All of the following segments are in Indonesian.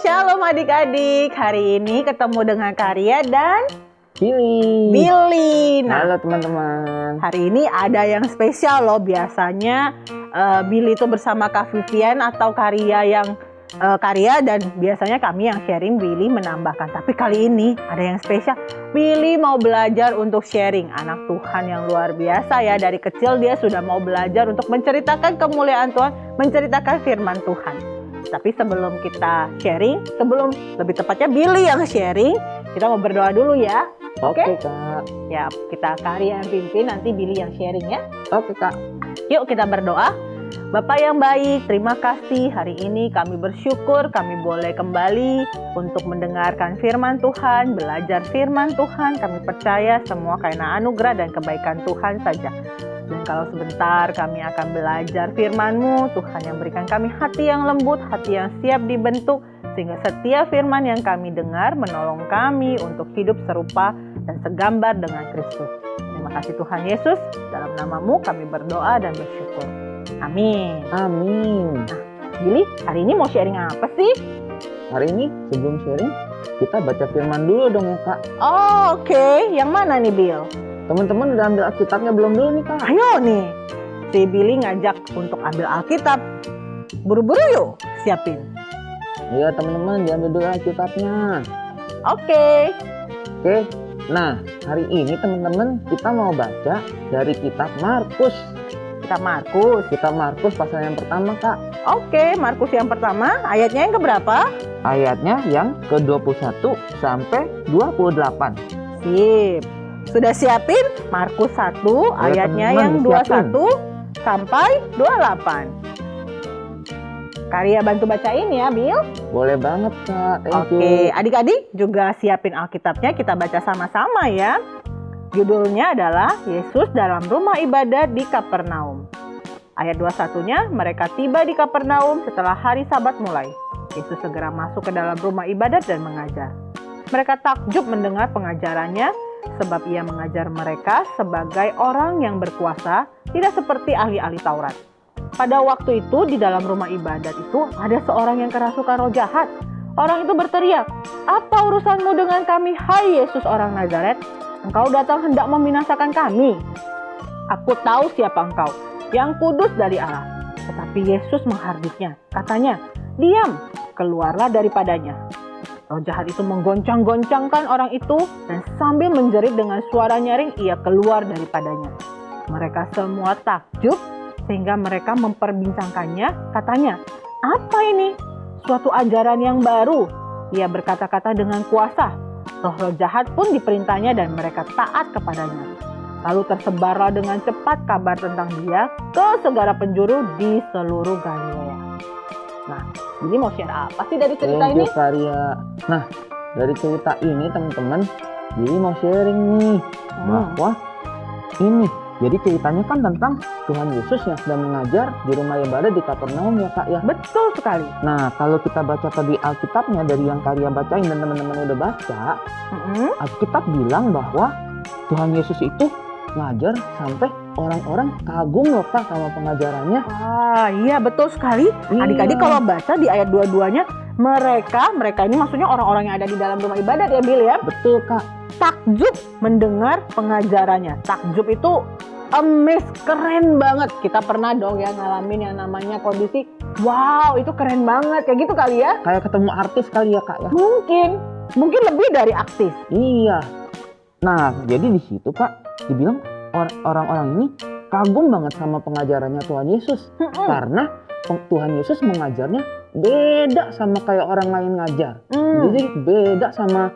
Shalom adik-adik. Hari ini ketemu dengan Karya dan Billy. Nah, Halo teman-teman. hari ini ada yang spesial loh. Biasanya Billy itu bersama Kak Vivian atau Karya dan biasanya kami yang sharing, Billy menambahkan. Tapi kali ini ada yang spesial. Billy mau belajar untuk sharing. Anak Tuhan yang luar biasa ya. Dari kecil dia sudah mau belajar untuk menceritakan kemuliaan Tuhan, menceritakan firman Tuhan. Tapi sebelum kita sharing, lebih tepatnya Billy yang sharing, kita mau berdoa dulu ya. Oke, Kak. Ya, kita Karya yang pimpin, nanti Billy yang sharing ya. Oke, Kak. Yuk kita berdoa. Bapak yang baik, terima kasih hari ini kami bersyukur kami boleh kembali untuk mendengarkan firman Tuhan, belajar firman Tuhan. Kami percaya semua karena anugerah dan kebaikan Tuhan saja. Dan kalau sebentar kami akan belajar firman-Mu, Tuhan yang berikan kami hati yang lembut, hati yang siap dibentuk, sehingga setiap firman yang kami dengar menolong kami untuk hidup serupa dan segambar dengan Kristus. Terima kasih Tuhan Yesus, dalam nama-Mu kami berdoa dan bersyukur. Amin. Amin. Nah, Billy, hari ini mau sharing apa sih? Hari ini sebelum sharing, kita baca firman dulu dong ya, Kak. Oh, oke. Yang mana nih, Bill? Teman-teman udah ambil Alkitabnya belum dulu nih, Kak? Ayo nih. Si Billy ngajak untuk ambil Alkitab. Buru-buru yuk, siapin. Iya, teman-teman diambil dulu Alkitabnya. Oke. Oke. Nah, hari ini teman-teman kita mau baca dari kitab Markus. Kitab Markus pasal yang pertama, Kak. Oke, Markus yang pertama, ayatnya yang keberapa? Ayatnya yang ke-21 sampai 28. Sip. Sudah siapin? Markus 1, ayatnya yang 21 sampai 28. Karya bantu bacain ya, Bill. Boleh banget, Kak. Thank Oke, you. adik-adik juga siapin Alkitabnya, kita baca sama-sama ya. Judulnya adalah Yesus dalam rumah ibadat di Kapernaum. Ayat 21-nya, mereka tiba di Kapernaum setelah hari Sabat mulai. Yesus segera masuk ke dalam rumah ibadat dan mengajar. Mereka takjub mendengar pengajarannya, sebab ia mengajar mereka sebagai orang yang berkuasa, tidak seperti ahli-ahli Taurat. Pada waktu itu di dalam rumah ibadat itu ada seorang yang kerasukan roh jahat. Orang itu berteriak, "Apa urusanmu dengan kami, hai Yesus orang Nazaret? Engkau datang hendak membinasakan kami. Aku tahu siapa engkau, yang kudus dari Allah." Tetapi Yesus menghardiknya. Katanya, "Diam, keluarlah daripadanya." Roh jahat itu menggoncang-goncangkan orang itu dan sambil menjerit dengan suara nyaring ia keluar daripadanya. Mereka semua takjub sehingga mereka memperbincangkannya. Katanya, "Apa ini? Suatu ajaran yang baru." Ia berkata-kata dengan kuasa. Roh-roh jahat pun diperintahnya dan mereka taat kepadanya. Lalu tersebarlah dengan cepat kabar tentang dia ke segala penjuru di seluruh Galilea. Nah, ini mau share apa sih dari cerita ini? Karya. Nah, dari cerita ini teman-teman, jadi mau sharing nih bahwa ini. Jadi ceritanya kan tentang Tuhan Yesus yang sedang mengajar di rumah ibadat di Kapernaum ya, Kak ya. Betul sekali. Nah, kalau kita baca tadi Alkitabnya dari yang Karya bacain dan teman-teman udah baca, Alkitab bilang bahwa Tuhan Yesus itu ngajar sampai orang-orang kagum loh, Kak, sama pengajarannya. Ah, iya betul sekali. Iya. Adik-adik kalau baca di ayat 22-nya, mereka ini maksudnya orang-orang yang ada di dalam rumah ibadat ya, Bill ya. Betul, Kak. Takjub mendengar pengajarannya. Takjub itu amazed, keren banget. Kita pernah dong ya ngalamin yang namanya kondisi, wow itu keren banget, kayak gitu kali ya. Kayak ketemu artis kali ya, Kak ya. Mungkin lebih dari artis. Iya. Nah, jadi di situ, Kak, dibilang orang-orang ini kagum banget sama pengajarannya Tuhan Yesus. Karena Tuhan Yesus mengajarnya beda sama kayak orang lain ngajar. Jadi beda sama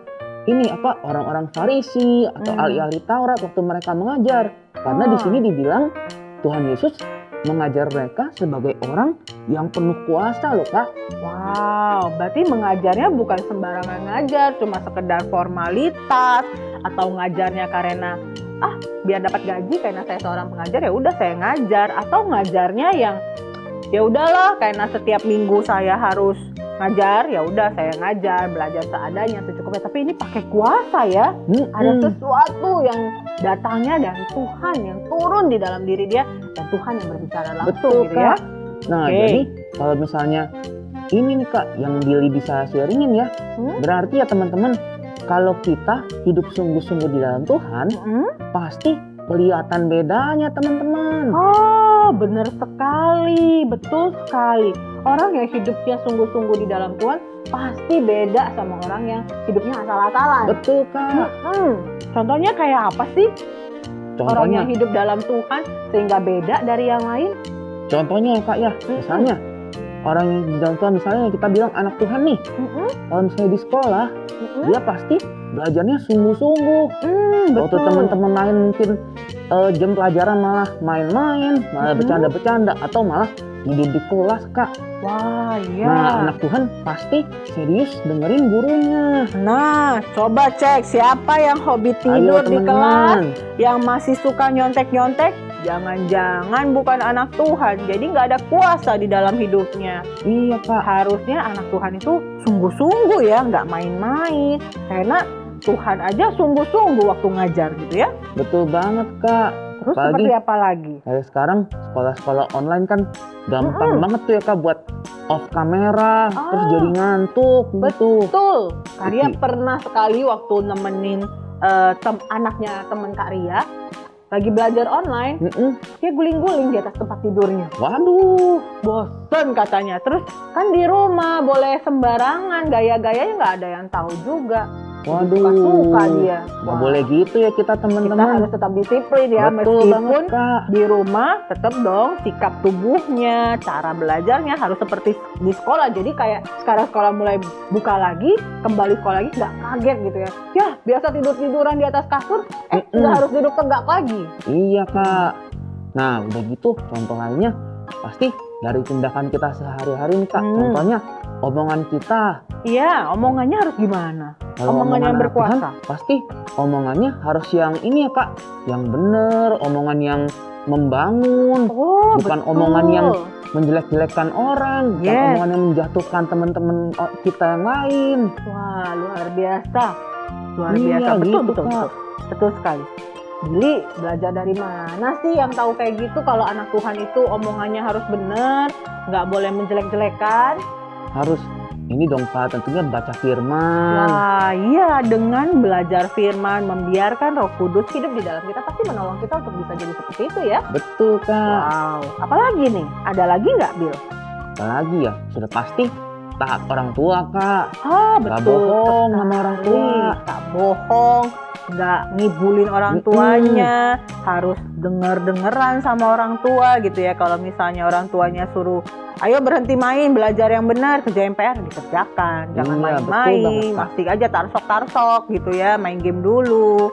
orang-orang Farisi atau ahli-ahli Taurat waktu mereka mengajar. Karena di sini dibilang Tuhan Yesus mengajar mereka sebagai orang yang penuh kuasa loh, Kak. Wow, berarti mengajarnya bukan sembarangan ngajar, cuma sekedar formalitas atau ngajarnya karena biar dapat gaji karena saya seorang pengajar ya udah saya ngajar, atau ngajarnya yang ya udahlah karena setiap minggu saya harus ngajar, ya udah saya ngajar, belajar seadanya, secukupnya. Tapi ini pakai kuasa ya. Ada sesuatu yang datangnya dari Tuhan yang turun di dalam diri dia dan Tuhan yang berbicara langsung. Betul, gitu ya. Nah, jadi kalau misalnya ini nih Kak, yang Billy bisa sharingin ya. Berarti ya teman-teman, kalau kita hidup sungguh-sungguh di dalam Tuhan, pasti kelihatan bedanya teman-teman. Oh, benar sekali, betul sekali. Orang yang hidupnya sungguh-sungguh di dalam Tuhan pasti beda sama orang yang hidupnya asal-asalan. Betul Kak. Contohnya kayak apa sih? Orang Contohnya, yang hidup dalam Tuhan sehingga beda dari yang lain? contohnya ya Kak ya, misalnya orang yang di dalam Tuhan, misalnya kita bilang anak Tuhan nih, kalau misalnya di sekolah, dia pasti belajarnya sungguh-sungguh. Waktu Betul. teman-teman lain mungkin jam pelajaran malah main-main, malah bercanda-bercanda, atau malah tidur di kelas Kak. Wah, iya. Nah, anak Tuhan pasti serius dengerin gurunya. Nah, coba cek siapa yang hobi Ayo tidur di kelas, teman-teman. yang masih suka nyontek-nyontek, jangan-jangan bukan anak Tuhan. Jadi nggak ada kuasa di dalam hidupnya. Iya Kak. Harusnya anak Tuhan itu sungguh-sungguh ya, nggak main-main. Karena Tuhan aja sungguh-sungguh waktu ngajar gitu ya. Betul banget Kak. Terus Apalagi seperti apa lagi? kayak sekarang sekolah-sekolah online kan gampang banget tuh ya Kak buat off kamera, terus jadi ngantuk gitu. Betul. Kak Ria Jadi- pernah sekali waktu nemenin anaknya temen Kak Ria lagi belajar online, dia guling-guling di atas tempat tidurnya. Waduh. Bosen katanya. Terus kan di rumah boleh sembarangan, gaya-gayanya nggak ada yang tahu juga. Waduh. Suka-suka dia. Nggak Wah, boleh gitu ya kita kita teman-teman. harus tetap disiplin ya, Betul banget meskipun Kak. di rumah tetap dong sikap tubuhnya, cara belajarnya harus seperti di sekolah. Jadi kayak sekarang sekolah mulai buka lagi, kembali sekolah lagi nggak kaget gitu ya. Ya biasa tidur-tiduran di atas kasur, udah harus duduk tegak lagi. Iya Kak. Nah udah gitu contoh lainnya pasti dari tindakan kita sehari-hari nih Kak. Contohnya omongan kita. Iya, omongannya harus gimana? Kalau Omongan yang anak berkuasa. Tuhan, pasti omongannya harus yang ini ya Kak, yang benar, omongan yang membangun, Oh, bukan betul. omongan yang menjelek-jelekkan orang, bukan Yes. omongan yang menjatuhkan teman-teman kita yang lain. Wah, luar biasa. Luar Iya, biasa. Betul, gitu, betul, Kak. betul. Betul sekali. Billy, belajar dari mana sih yang tahu kayak gitu kalau anak Tuhan itu omongannya harus benar, nggak boleh menjelek-jelekan? Harus ini dong Kak, tentunya baca firman. Wah, iya, dengan belajar firman, membiarkan Roh Kudus hidup di dalam kita pasti menolong kita untuk bisa jadi seperti itu ya. Betul Kak. Wow. Apalagi nih? Ada lagi nggak, Bill? Apalagi ya, sudah pasti taat orang tua Kak. Ah, Nggak betul. bohong sama orang tua. Nggak bohong, nggak ngibulin orang tuanya, harus denger-dengeran sama orang tua gitu ya. Kalau misalnya orang tuanya suruh, ayo berhenti main, belajar yang benar, kerjain PR, dikerjakan. Jangan Iya, betul main-main, banget, Kak. masih aja tarsok-tarsok gitu ya, main game dulu.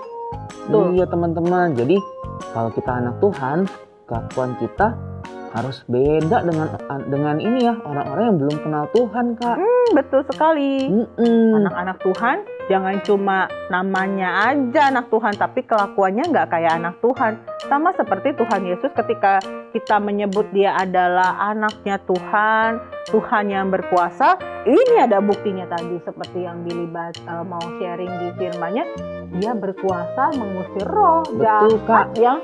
Tuh. Iya teman-teman, jadi kalau kita anak Tuhan, kelakuan kita harus beda dengan ini ya, orang-orang yang belum kenal Tuhan Kak. Betul sekali. Anak-anak Tuhan jangan cuma namanya aja anak Tuhan, tapi kelakuannya nggak kayak anak Tuhan. Sama seperti Tuhan Yesus ketika kita menyebut dia adalah anaknya Tuhan, Tuhan yang berkuasa. Ini ada buktinya tadi seperti yang Billy mau sharing di firman-Nya, dia berkuasa mengusir roh Betul, jahat Kak. yang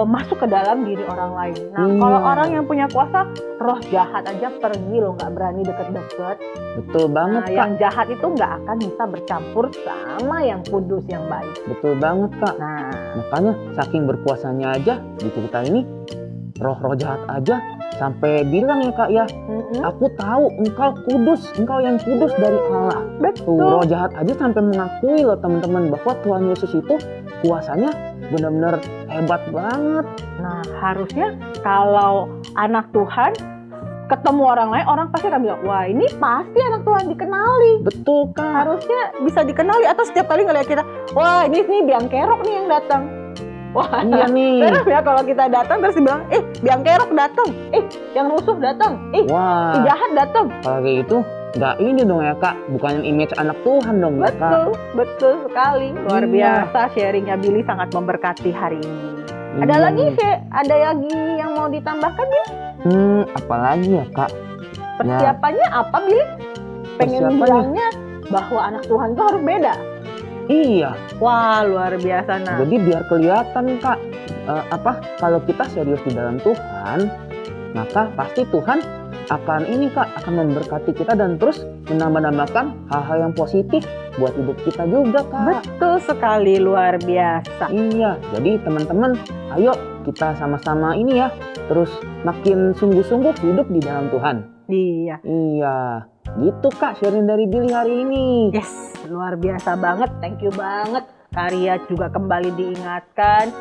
masuk ke dalam diri orang lain. Nah, Iya. kalau orang yang punya kuasa, roh jahat aja pergi loh, nggak berani deket-deket. Betul banget Nah, Kak. yang jahat itu nggak akan bisa bercampur sama yang kudus, yang baik. Betul banget Kak. Nah, Makanya saking berkuasanya aja di cerita ini, roh-roh jahat aja sampai bilang ya Kak ya, aku tahu engkau kudus, engkau yang kudus dari Allah. Tuh, roh betul. jahat aja sampai mengakui loh teman-teman bahwa Tuhan Yesus itu kuasanya benar-benar hebat banget. Nah, harusnya kalau anak Tuhan ketemu orang lain, orang pasti akan bilang, wah ini pasti anak Tuhan, dikenali. Betul Kak. Harusnya bisa dikenali, atau setiap kali ngeliat kita, wah ini nih biang kerok nih yang datang. Wah, Iya nih. serem ya kalau kita datang terus dibilang, biang kerok datang, yang rusuh datang, si Wah, jahat datang. kalau kayak gitu nggak ini dong ya Kak, bukan image anak Tuhan dong ya Kak. Betul, betul sekali. Luar Iya. biasa sharingnya Billy, sangat memberkati hari ini. Ada Iya. lagi yang mau ditambahkan, Billy? Apalagi ya Kak? Persiapannya apa, Billy? Pengen Persiapannya? bilangnya bahwa anak Tuhan itu harus beda. Iya, Wah, luar biasa. Nah, jadi biar kelihatan Kak, kalau kita serius di dalam Tuhan, maka pasti Tuhan akan ini Kak, akan memberkati kita dan terus menambah-nambahkan hal-hal yang positif buat hidup kita juga Kak. Betul sekali, luar biasa. Iya, jadi teman-teman, ayo kita sama-sama ini ya, terus makin sungguh-sungguh hidup di dalam Tuhan. Iya. Iya, gitu Kak sharing dari Billy hari ini. Yes, luar biasa banget. Thank you banget. Karya juga kembali diingatkan,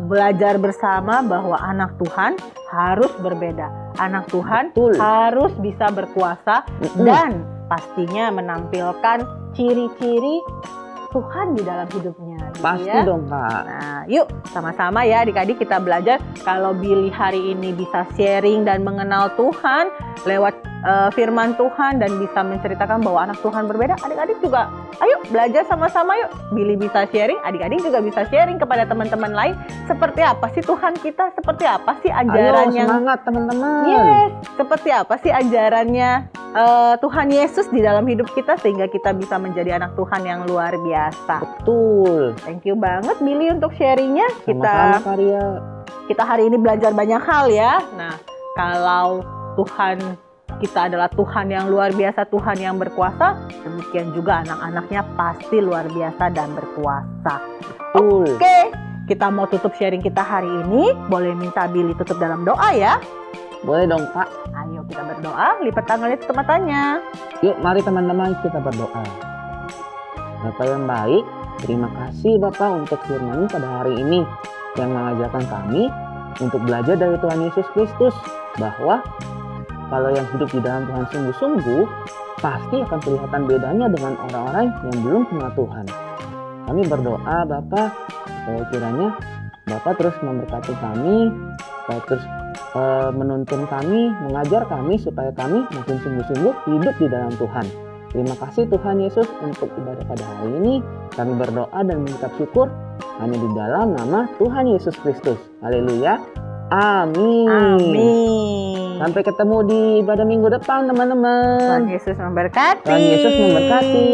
belajar bersama bahwa anak Tuhan harus berbeda. Anak Tuhan Betul. harus bisa berkuasa dan pastinya menampilkan ciri-ciri Tuhan di dalam hidupnya. Gitu Pasti ya. dong Kak. Nah, yuk sama-sama ya adik-adik kita belajar. Kalau Billy hari ini bisa sharing dan mengenal Tuhan lewat firman Tuhan dan bisa menceritakan bahwa anak Tuhan berbeda, adik-adik juga ayo belajar sama-sama yuk. Billy bisa sharing, adik-adik juga bisa sharing kepada teman-teman lain. Seperti apa sih Tuhan kita? Seperti apa sih ajaran Ayo yang semangat teman-teman. Yes, seperti apa sih ajarannya Tuhan Yesus di dalam hidup kita sehingga kita bisa menjadi anak Tuhan yang luar biasa. Betul. Thank you banget Billy untuk sharingnya. Sama-sama Karya. Kita hari ini belajar banyak hal ya. Nah, kalau Tuhan kita adalah Tuhan yang luar biasa, Tuhan yang berkuasa, demikian juga anak-anaknya pasti luar biasa dan berkuasa. Betul. Oke, kita mau tutup sharing kita hari ini. Boleh minta Billy tutup dalam doa ya? Boleh dong Kak. Ayo kita berdoa, lipat tangannya tutup matanya. Yuk mari teman-teman kita berdoa. Bapak yang baik, terima kasih Bapak untuk firman pada hari ini yang mengajarkan kami untuk belajar dari Tuhan Yesus Kristus bahwa kalau yang hidup di dalam Tuhan sungguh-sungguh pasti akan kelihatan bedanya dengan orang-orang yang belum kenal Tuhan. Kami berdoa Bapak supaya kiranya Bapak terus memberkati kami, supaya terus menuntun kami, mengajar kami supaya kami makin sungguh-sungguh hidup di dalam Tuhan. Terima kasih Tuhan Yesus untuk ibadah pada hari ini. Kami berdoa dan mengucap syukur hanya di dalam nama Tuhan Yesus Kristus. Haleluya. Amin. Amin. Sampai ketemu di ibadah minggu depan teman-teman. Tuhan Yesus memberkati. Tuhan Yesus memberkati.